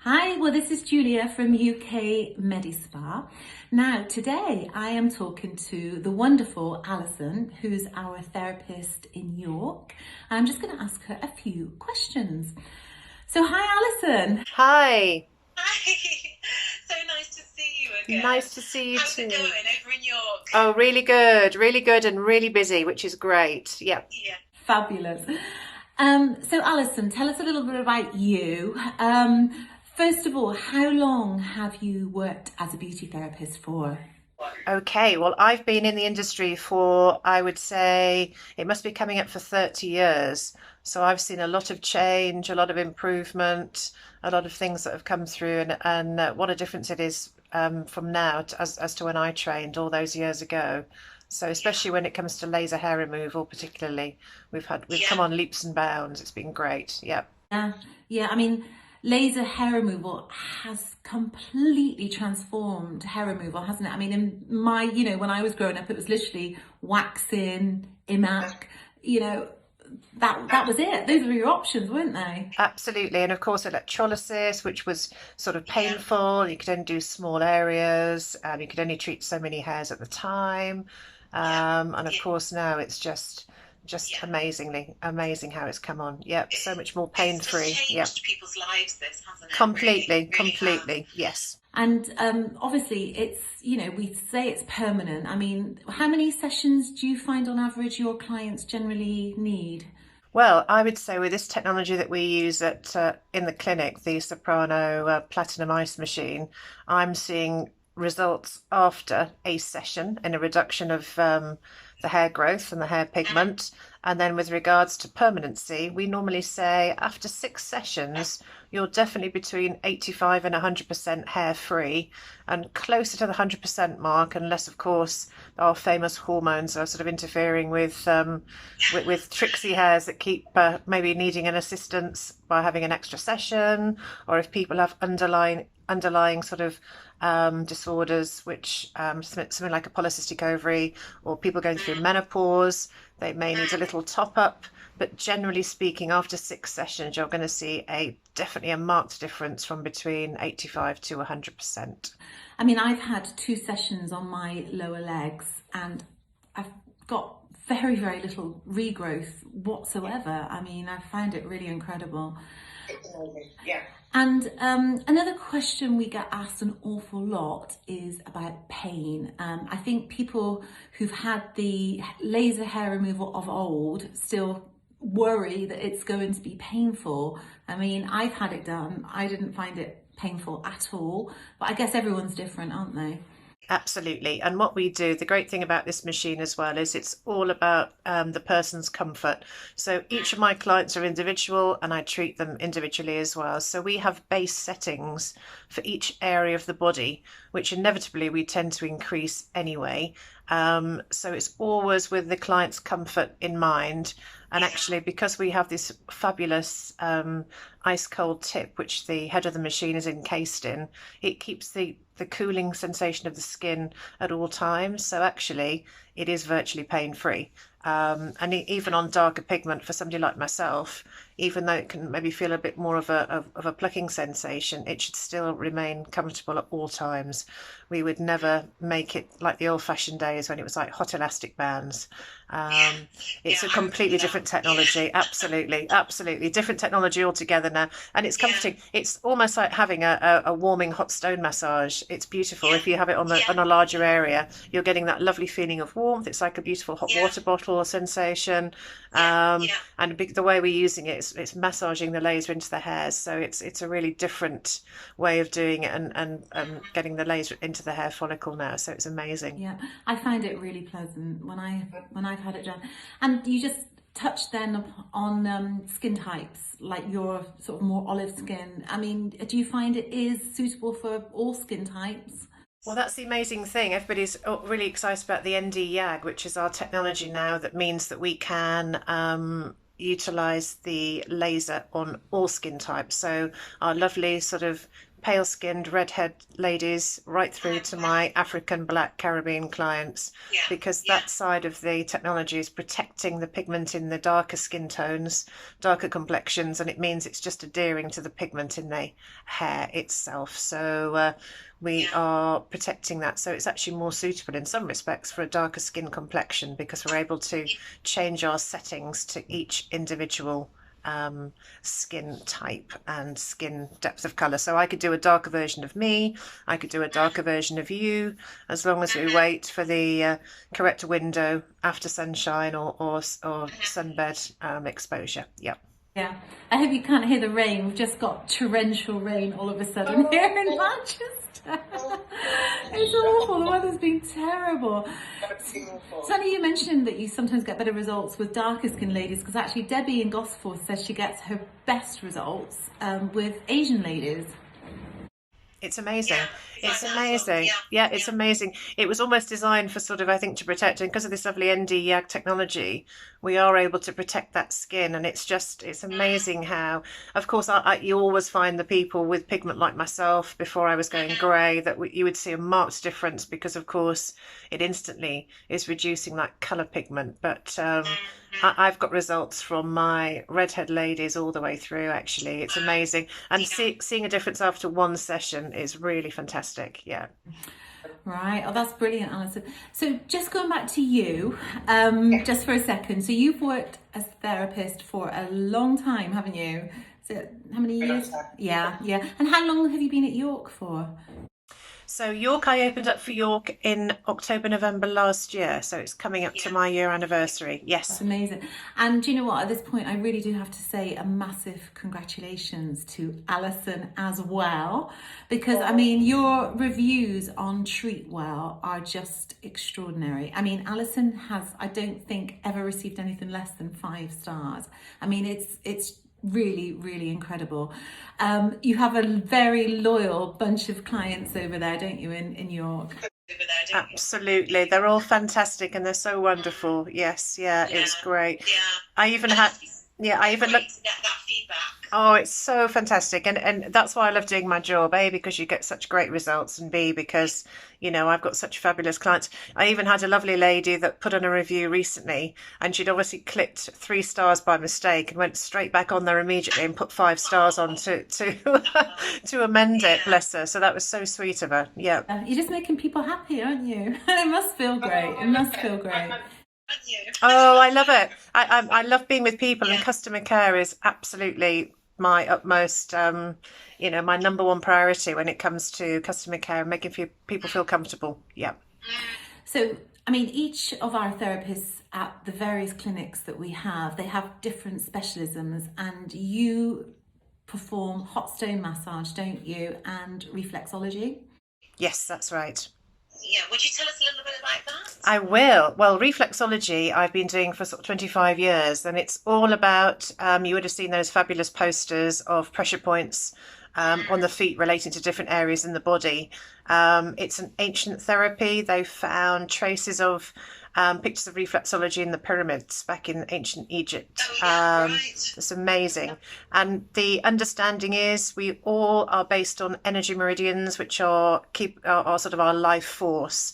Hi, well, this is Julia from UK Medispa. Now, today I am talking to the wonderful Alison, who's our therapist in York. I'm just going to ask her a few questions. So, hi, Alison. Hi, Hi, so nice to see you again. nice to see you How's it too. going over in York? Oh, really good and really busy, which is great. Yep. Yeah, Fabulous. So, Alison, tell us a little bit about you. First of all, how long have you worked as a beauty therapist for? Okay, well, I've been in the industry for, I would say, it must be coming up for 30 years. So I've seen a lot of change, a lot of improvement, a lot of things that have come through, and what a difference it is from now as to when I trained all those years ago. So yeah, especially when it comes to laser hair removal, particularly, we've yeah, come on leaps and bounds. It's been great. Yep. Yeah, yeah. I mean, laser hair removal has completely transformed hair removal, hasn't it? I mean, in my, when I was growing up, it was literally waxing, imac, you know, that was it. Those were your options, weren't they? Absolutely. And of course, electrolysis, which was sort of yeah, painful. You could only do small areas. You could only treat so many hairs at the time. yeah, And of yeah, course, now it's just yeah. amazing how it's come on. Yep. So much more It's pain-free. Yep. changed people's lives, this, hasn't it? Really, Completely, really has. completely. Yes. And obviously, it's, we say it's permanent. I mean, how many sessions do you find on average your clients generally need? Well, I would say with this technology that we use at in the clinic, the Soprano Platinum Ice machine, I'm seeing results after a session in a reduction of the hair growth and the hair Mhm. pigment. And then with regards to permanency, we normally say after 6 sessions, you're definitely between 85 and 100% hair free and closer to the 100% mark, unless, of course, our famous hormones are sort of interfering with tricksy hairs that keep maybe needing an assistance by having an extra session, or if people have underlying sort of disorders, which something like a polycystic ovary, or people going through Mm, menopause, they may need a mm. little top up. But generally speaking, after 6 sessions, you're going to see a definitely a marked difference from between 85 to 100%. I mean, I've had 2 sessions on my lower legs and I've got very, very little regrowth whatsoever. I mean, I find it really incredible. It's amazing. Yeah. And another question we get asked an awful lot is about pain. I think people who've had the laser hair removal of old still worry that it's going to be painful. I mean, I've had it done. I didn't find it painful at all, but I guess everyone's different, aren't they? Absolutely. And what we do, the great thing about this machine as well is it's all about the person's comfort. So each of my clients are individual and I treat them individually as well. So we have base settings for each area of the body, which inevitably we tend to increase anyway. So it's always with the client's comfort in mind. And Yeah, actually, because we have this fabulous ice cold tip, which the head of the machine is encased in, it keeps the cooling sensation of the skin at all times. So actually, it is virtually pain free. And even on darker pigment for somebody like myself, even though it can maybe feel a bit more of a plucking sensation, it should still remain comfortable at all times. We would never make it like the old-fashioned days when it was like hot elastic bands. yeah, Um, yeah. it's a I remember completely that. different Yeah, technology. Absolutely, absolutely different technology altogether now, and it's yeah, comforting. It's almost like having a warming hot stone massage. It's beautiful yeah, if you have it yeah, on a larger area. You're getting that lovely feeling of warmth. It's like a beautiful hot yeah, water bottle sensation. yeah, yeah. And the way we're using it, it's massaging the laser into the hairs. So it's a really different way of doing it and Mhm. getting the laser into the hair follicle now. So it's amazing. Yeah, I find it really pleasant when I've had it done. And you just touched then on skin types, like your sort of more olive skin. I mean, do you find it is suitable for all skin types? Well, that's the amazing thing. Everybody's really excited about the ND-YAG, which is our technology now that means that we can utilize the laser on all skin types. So our lovely sort of pale-skinned redhead ladies right through to my African, Black, Caribbean clients, because that side of the technology is protecting the pigment in the darker skin tones, darker complexions, and it means it's just adhering to the pigment in the hair itself. So we are protecting that, so it's actually more suitable in some respects for a darker skin complexion, because we're able to change our settings to each individual skin type and skin depth of color. So I could do a darker version of me, I could do a darker version of you, as long as we wait for the correct window after sunshine or sunbed exposure. Yep. Yeah, I hope you can't hear the rain. We've just got torrential rain all of a sudden here in Manchester. It's awful. The weather's been terrible. Sunny, you mentioned that you sometimes get better results with darker skin ladies, because actually Debbie in Gosforth says she gets her best results with Asian ladies. It's amazing. It's amazing. Yeah, it's amazing. It was almost designed for sort of, I think, to protect, and because of this lovely ND YAG technology, we are able to protect that skin. And it's amazing how, of course, you always find the people with pigment like myself before I was going grey, that you would see a marked difference, because of course it instantly is reducing that colour pigment. But I've got results from my redhead ladies all the way through, actually. It's amazing. And seeing a difference after one session is really fantastic. Yeah. Right. Oh, that's brilliant, Alison. So just going back to you, just for a second. So you've worked as a therapist for a long time, haven't you? So how many years? Yeah. And how long have you been at York for? So York, I opened up for York in October, November last year. So it's coming up to my year anniversary. Yes. That's amazing. And do you know what? At this point, I really do have to say a massive congratulations to Alison as well. Because, I mean, your reviews on Treatwell are just extraordinary. I mean, Alison has, I don't think, ever received anything less than 5 stars. I mean, it's really incredible. You have a very loyal bunch of clients over there, don't you, in York? Absolutely, they're all fantastic and they're so wonderful. Yes, it's great. I even looked to get that feedback. Oh, it's so fantastic, and that's why I love doing my job. A, because you get such great results, and B, because I've got such fabulous clients. I even had a lovely lady that put on a review recently, and she'd obviously clicked 3 stars by mistake and went straight back on there immediately and put 5 stars on to amend it. Bless her. So that was so sweet of her. Yeah. You're just making people happy, aren't you? It must feel great. It must feel great. Oh, I love it. I love being with people, and customer care is absolutely my utmost, my number one priority when it comes to customer care and making people feel comfortable. Yeah. So, I mean, each of our therapists at the various clinics that we have, they have different specialisms, and you perform hot stone massage, don't you, and reflexology? Yes, that's right. Yeah, would you tell us a little bit about that? I will. Well, reflexology I've been doing for sort of 25 years, and it's all about, you would have seen those fabulous posters of pressure points on the feet relating to different areas in the body. It's an ancient therapy. They found traces of pictures of reflexology in the pyramids back in ancient Egypt. It's amazing. And the understanding is we all are based on energy meridians, which are sort of our life force.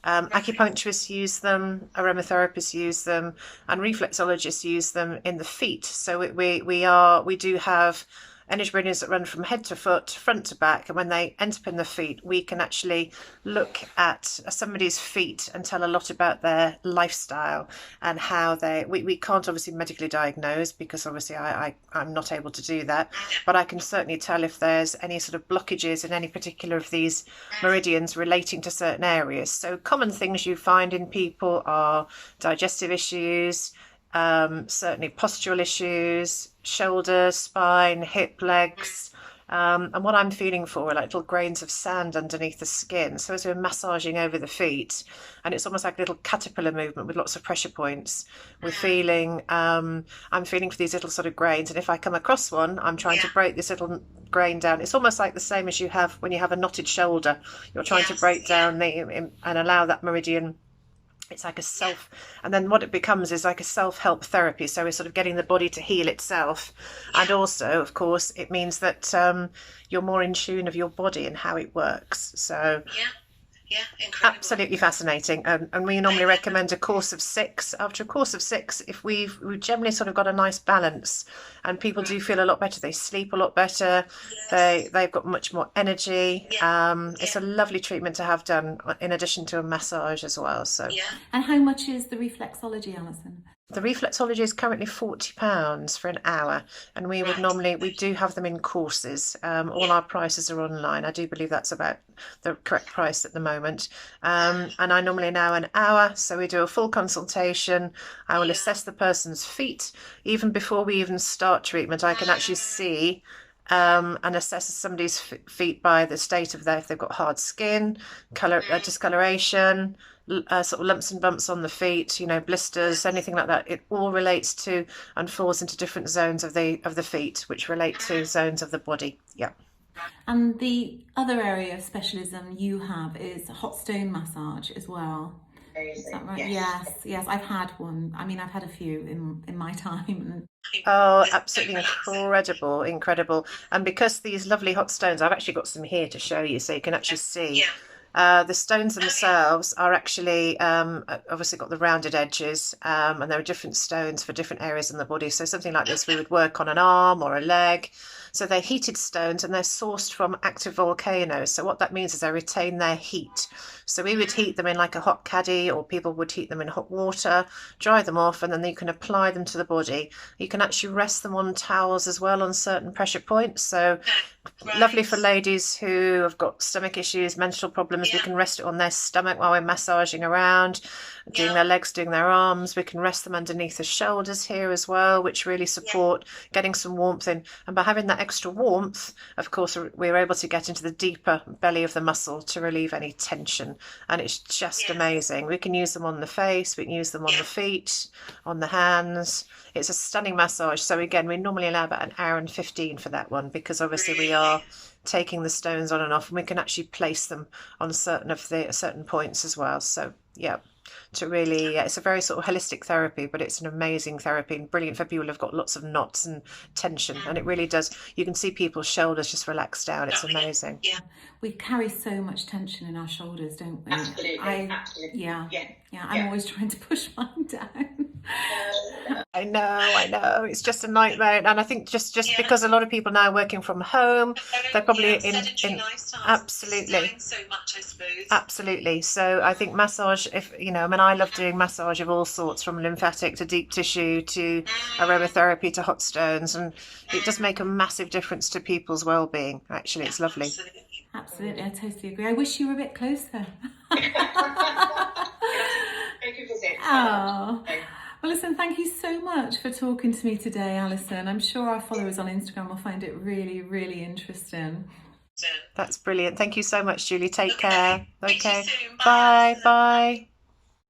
Acupuncturists use them, aromatherapists use them, and reflexologists use them in the feet. So we do have energy meridians that run from head to foot, front to back, and when they end up in the feet, we can actually look at somebody's feet and tell a lot about their lifestyle and how we can't obviously medically diagnose, because obviously I'm not able to do that, but I can certainly tell if there's any sort of blockages in any particular of these meridians relating to certain areas. So common things you find in people are digestive issues, certainly postural issues, shoulder, spine, hip, legs, and what I'm feeling for are like little grains of sand underneath the skin. So as we're massaging over the feet, and it's almost like a little caterpillar movement with lots of pressure points, I'm feeling for these little sort of grains, and if I come across one, I'm trying to break this little grain down. It's almost like the same as you have when you have a knotted shoulder. You're trying to break down and allow that meridian It's like a self, and then what it becomes is like a self-help therapy. So we're sort of getting the body to heal itself. And also, of course, it means that you're more in tune of your body and how it works. So Yeah, incredible. absolutely fascinating. And we normally recommend a course of 6. After a course of 6, if we've generally sort of got a nice balance, and people do feel a lot better, they sleep a lot better, they've got much more energy. It's a lovely treatment to have done in addition to a massage as well. So And how much is the reflexology, Alison? the reflexology is currently £40 for an hour, and we would we do have them in courses. All our prices are online. I do believe that's about the correct price at the moment. And I normally now an hour, so we do a full consultation. I will assess the person's feet. Even before we even start treatment, I can actually see and assess somebody's feet by the state of if they've got hard skin, discoloration, sort of lumps and bumps on the feet, blisters, anything like that. It all relates to and falls into different zones of the feet, which relate to zones of the body. Yeah. And the other area of specialism you have is hot stone massage as well. Is that right? Yes. I've had one. I mean, I've had a few in my time. Oh, absolutely incredible. And because these lovely hot stones, I've actually got some here to show you so you can actually see. The stones themselves are actually obviously got the rounded edges, and there are different stones for different areas in the body. So something like this we would work on an arm or a leg. So they're heated stones and they're sourced from active volcanoes. So what that means is they retain their heat. So we would heat them in like a hot caddy, or people would heat them in hot water, dry them off, and then you can apply them to the body. You can actually rest them on towels as well on certain pressure points. So lovely for ladies who have got stomach issues, menstrual problems. We can rest it on their stomach while we're massaging around, doing their legs, doing their arms. We can rest them underneath the shoulders here as well, which really support getting some warmth in. And by having that extra warmth, of course, we're able to get into the deeper belly of the muscle to relieve any tension. And it's just amazing. We can use them on the face, we can use them on the feet, on the hands. It's a stunning massage. So again, we normally allow about an hour and 15 for that one, because obviously we are taking the stones on and off, and we can actually place them on certain points as well. So to really, it's a very sort of holistic therapy, but it's an amazing therapy and brilliant for people who've got lots of knots and tension. And it really does, you can see people's shoulders just relax down. It's amazing. We carry so much tension in our shoulders, don't we? Absolutely. Yeah. I'm always trying to push mine down. I know. It's just a nightmare. And I think just because a lot of people now are working from home, they're probably in absolutely so much, I suppose. Absolutely. So I think massage, I love doing massage of all sorts, from lymphatic to deep tissue to aromatherapy to hot stones, and it does make a massive difference to people's well-being. Actually, it's lovely. Absolutely, I totally agree. I wish you were a bit closer. Oh. Well, listen, thank you so much for talking to me today, Alison. I'm sure our followers on Instagram will find it really, really interesting. That's brilliant. Thank you so much, Julie. Take care. Okay. Soon. Bye.